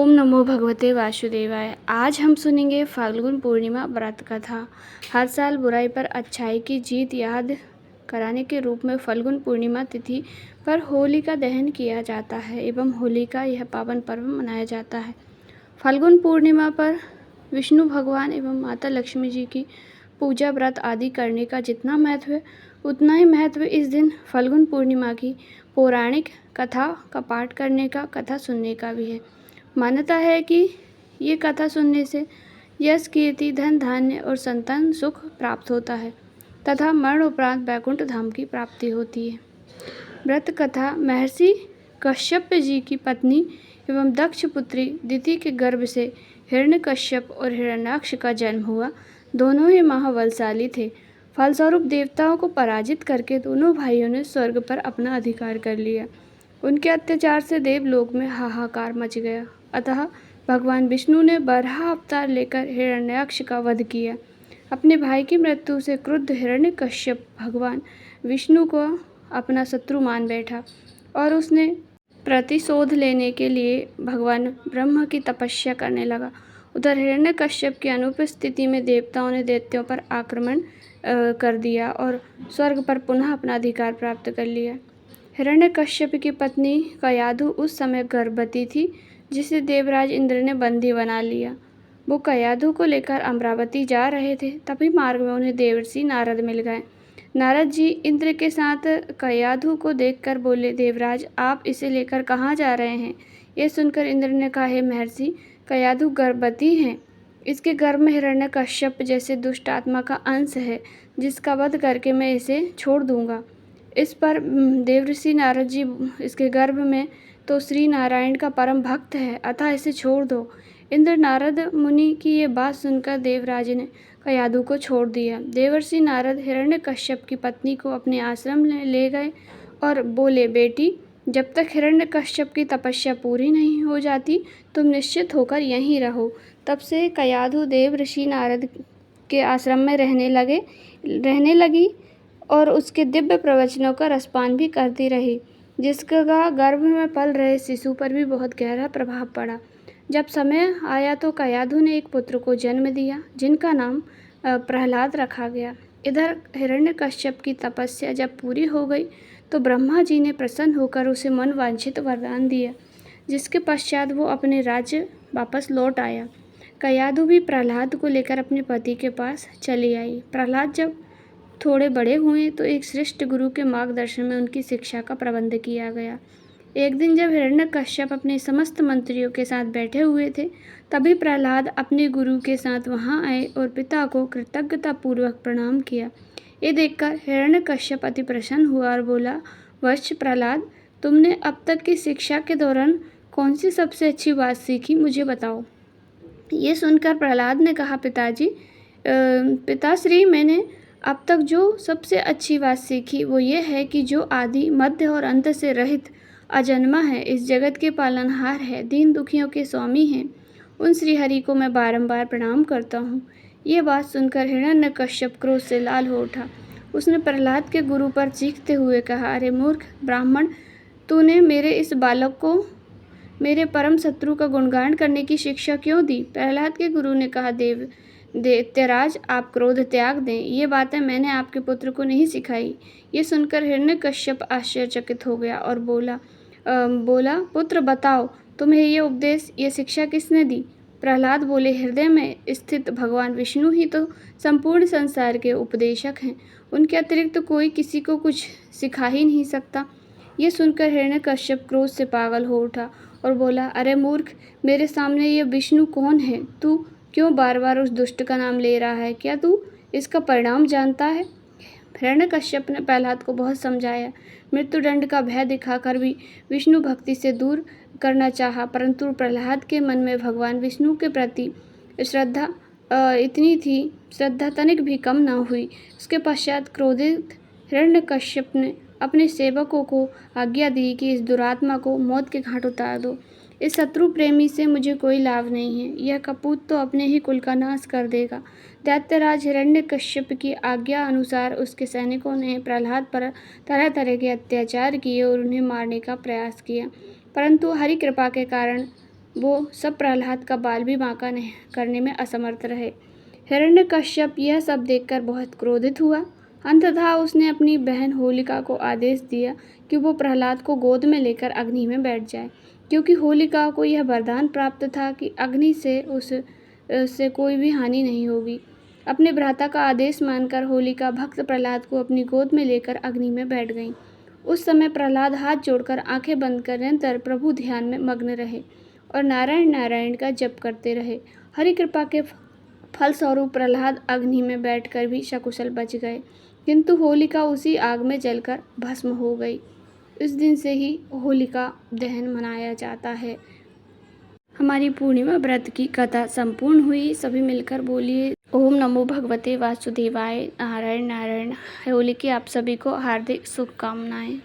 ओम नमो भगवते वासुदेवाय। आज हम सुनेंगे फाल्गुन पूर्णिमा व्रत कथा। हर साल बुराई पर अच्छाई की जीत याद कराने के रूप में फाल्गुन पूर्णिमा तिथि पर होली का दहन किया जाता है एवं होली का यह पावन पर्व मनाया जाता है। फाल्गुन पूर्णिमा पर विष्णु भगवान एवं माता लक्ष्मी जी की पूजा व्रत आदि करने का जितना महत्व है, उतना ही महत्व इस दिन फाल्गुन पूर्णिमा की पौराणिक कथा का पाठ करने का, कथा सुनने का भी है। मान्यता है कि ये कथा सुनने से यश, कीर्ति, धन, धान्य और संतान सुख प्राप्त होता है तथा मरण उपरांत वैकुंठ धाम की प्राप्ति होती है। व्रत कथा महर्षि कश्यप जी की पत्नी एवं दक्ष पुत्री दिति के गर्भ से हिरण्यकश्यप और हिरण्याक्ष का जन्म हुआ। दोनों ही महाबलशाली थे। फलस्वरूप देवताओं को पराजित करके दोनों भाइयों ने स्वर्ग पर अपना अधिकार कर लिया। उनके अत्याचार से देवलोक में हाहाकार मच गया। अतः भगवान विष्णु ने बराह अवतार लेकर हिरण्याक्ष का वध किया। अपने भाई की मृत्यु से क्रुद्ध हिरण्यकश्यप भगवान विष्णु को अपना शत्रु मान बैठा और उसने प्रतिशोध लेने के लिए भगवान ब्रह्मा की तपस्या करने लगा। उधर हिरण्यकश्यप की अनुपस्थिति में देवताओं ने दैत्यों पर आक्रमण कर दिया और स्वर्ग पर पुनः अपना अधिकार प्राप्त कर लिया। हिरण्यकश्यप की पत्नी कयाधु उस समय गर्भवती थी, जिसे देवराज इंद्र ने बंदी बना लिया। वो कयाधु को लेकर अमरावती जा रहे थे, तभी मार्ग में उन्हें देवर्षि नारद मिल गए। नारद जी इंद्र के साथ कयाधु को देखकर बोले, देवराज आप इसे लेकर कहाँ जा रहे हैं? ये सुनकर इंद्र ने कहा, हे महर्षि, कयाधु गर्भवती हैं। इसके गर्भ में हिरण्यकश्यप जैसे दुष्ट आत्मा का अंश है, जिसका वध करके मैं इसे छोड़ दूंगा। इस पर देवर्षि नारद जी, इसके गर्भ में तो श्री नारायण का परम भक्त है, अतः इसे छोड़ दो। इंद्र नारद मुनि की ये बात सुनकर देवराज ने कयाधु को छोड़ दिया। देवर्षि नारद हिरण्यकश्यप की पत्नी को अपने आश्रम में ले गए और बोले, बेटी, जब तक हिरण्यकश्यप की तपस्या पूरी नहीं हो जाती, तुम निश्चित होकर यहीं रहो। तब से कयाधु देवर्षि नारद के आश्रम में रहने लगी और उसके दिव्य प्रवचनों का रसपान भी करती रही, जिसका गर्भ में पल रहे शिशु पर भी बहुत गहरा प्रभाव पड़ा। जब समय आया तो कयाधु ने एक पुत्र को जन्म दिया, जिनका नाम प्रहलाद रखा गया। इधर हिरण्यकश्यप की तपस्या जब पूरी हो गई तो ब्रह्मा जी ने प्रसन्न होकर उसे मन वांछित वरदान दिया, जिसके पश्चात वो अपने राज्य वापस लौट आया। कयाधु भी प्रहलाद को लेकर अपने पति के पास चली आई। प्रहलाद जब थोड़े बड़े हुए तो एक श्रेष्ठ गुरु के मार्गदर्शन में उनकी शिक्षा का प्रबंध किया गया। एक दिन जब हिरण्यकश्यप अपने समस्त मंत्रियों के साथ बैठे हुए थे, तभी प्रहलाद अपने गुरु के साथ वहां आए और पिता को कृतज्ञतापूर्वक प्रणाम किया। ये देखकर हिरण्यकश्यप अति प्रसन्न हुआ और बोला, वत्स प्रहलाद, तुमने अब तक की शिक्षा के दौरान कौन सी सबसे अच्छी बात सीखी, मुझे बताओ। ये सुनकर प्रहलाद ने कहा, पिताश्री, मैंने अब तक जो सबसे अच्छी बात सीखी वो ये है कि जो आदि, मध्य और अंत से रहित अजन्मा है, इस जगत के पालनहार है, दीन दुखियों के स्वामी हैं, उन श्रीहरि को मैं बारंबार प्रणाम करता हूँ। ये बात सुनकर हिरण्यकश्यप क्रोध से लाल हो उठा। उसने प्रहलाद के गुरु पर चीखते हुए कहा, अरे मूर्ख ब्राह्मण, तूने मेरे इस बालक को मेरे परम शत्रु का गुणगान करने की शिक्षा क्यों दी? प्रहलाद के गुरु ने कहा, दैत्यराज, आप क्रोध त्याग दें। ये बातें मैंने आपके पुत्र को नहीं सिखाई। ये सुनकर हिरण्यकश्यप आश्चर्यचकित हो गया और बोला, पुत्र बताओ, तुम्हें ये उपदेश, ये शिक्षा किसने दी? प्रहलाद बोले, हृदय में स्थित भगवान विष्णु ही तो संपूर्ण संसार के उपदेशक हैं। उनके अतिरिक्त कोई किसी को कुछ सिखा ही नहीं सकता। ये सुनकर हिरण्यकश्यप क्रोध से पागल हो उठा और बोला, अरे मूर्ख, मेरे सामने ये विष्णु कौन है? तू क्यों बार बार उस दुष्ट का नाम ले रहा है? क्या तू इसका परिणाम जानता है? हिरण्यकश्यप ने प्रहलाद को बहुत समझाया, मृत्युदंड का भय दिखाकर भी विष्णु भक्ति से दूर करना चाहा, परंतु प्रहलाद के मन में भगवान विष्णु के प्रति श्रद्धा इतनी थी, श्रद्धा तनिक भी कम न हुई। उसके पश्चात क्रोधित हिरण्यकश्यप ने अपने सेवकों को आज्ञा दी कि इस दुरात्मा को मौत के घाट उतार दो। इस शत्रु प्रेमी से मुझे कोई लाभ नहीं है, यह कपूत तो अपने ही कुल का नाश कर देगा। दैत्यराज हिरण्यकश्यप की आज्ञा अनुसार उसके सैनिकों ने प्रहलाद पर तरह तरह के अत्याचार किए और उन्हें मारने का प्रयास किया, परंतु हरि कृपा के कारण वो सब प्रहलाद का बाल भी बांका नहीं करने में असमर्थ रहे। हिरण्यकश्यप यह सब देखकर बहुत क्रोधित हुआ। अंततः उसने अपनी बहन होलिका को आदेश दिया कि वो प्रहलाद को गोद में लेकर अग्नि में बैठ जाए, क्योंकि होलिका को यह वरदान प्राप्त था कि अग्नि से उससे कोई भी हानि नहीं होगी। अपने भ्राता का आदेश मानकर होलिका भक्त प्रहलाद को अपनी गोद में लेकर अग्नि में बैठ गईं। उस समय प्रहलाद हाथ जोड़कर आंखें बंद कर निरंतर प्रभु ध्यान में मग्न रहे और नारायण नारायण का जप करते रहे। हरि कृपा के फलस्वरूप प्रहलाद अग्नि में बैठकर भी सकुशल बच गए, किंतु होलिका उसी आग में जलकर भस्म हो गई। इस दिन से ही होलिका दहन मनाया जाता है। हमारी पूर्णिमा व्रत की कथा संपूर्ण हुई। सभी मिलकर बोलिए ओम नमो भगवते वासुदेवाय। नारायण नारायण। होली की आप सभी को हार्दिक शुभकामनाएं।